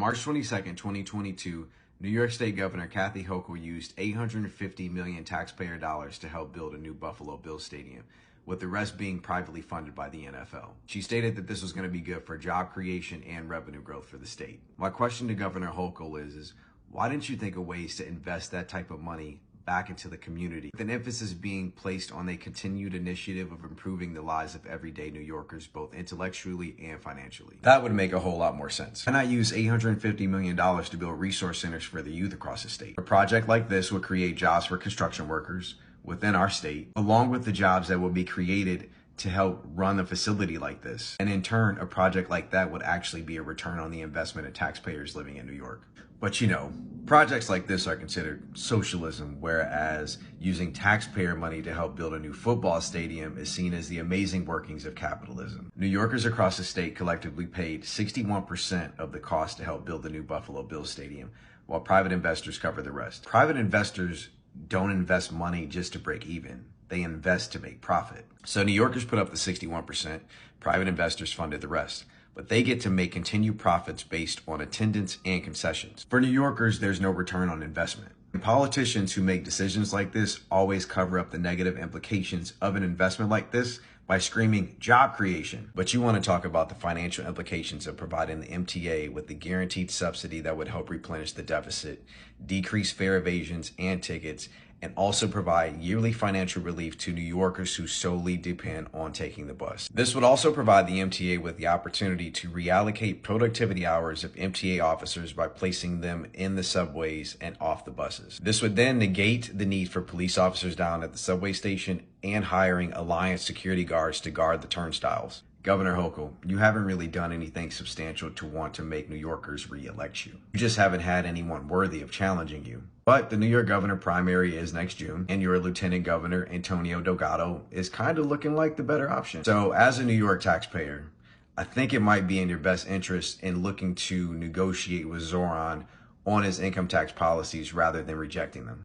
March 22nd, 2022, New York State Governor Kathy Hochul used $850 million taxpayer dollars to help build a new Buffalo Bills stadium, with the rest being privately funded by the NFL. She stated that this was going to be good for job creation and revenue growth for the state. My question to Governor Hochul is why didn't you think of ways to invest that type of money back into the community, with an emphasis being placed on a continued initiative of improving the lives of everyday New Yorkers, both intellectually and financially? That would make a whole lot more sense. Why not use $850 million to build resource centers for the youth across the state? A project like this would create jobs for construction workers within our state, along with the jobs that will be created to help run a facility like this. And in turn, a project like that would actually be a return on the investment of taxpayers living in New York. But projects like this are considered socialism, whereas using taxpayer money to help build a new football stadium is seen as the amazing workings of capitalism. New Yorkers across the state collectively paid 61% of the cost to help build the new Buffalo Bills stadium, while private investors cover the rest. Private investors don't invest money just to break even. They invest to make profit. So New Yorkers put up the 61%, private investors funded the rest. But they get to make continued profits based on attendance and concessions. For New Yorkers, there's no return on investment. And politicians who make decisions like this always cover up the negative implications of an investment like this by screaming job creation. But you want to talk about the financial implications of providing the MTA with the guaranteed subsidy that would help replenish the deficit, decrease fare evasions and tickets, and also provide yearly financial relief to New Yorkers who solely depend on taking the bus. This would also provide the MTA with the opportunity to reallocate productivity hours of MTA officers by placing them in the subways and off the buses. This would then negate the need for police officers down at the subway station and hiring Alliance security guards to guard the turnstiles. Governor Hochul, you haven't really done anything substantial to want to make New Yorkers re-elect you. You just haven't had anyone worthy of challenging you. But the New York governor primary is next June, and your Lieutenant Governor, Antonio Delgado, is kind of looking like the better option. So as a New York taxpayer, I think it might be in your best interest in looking to negotiate with Zoran on his income tax policies rather than rejecting them.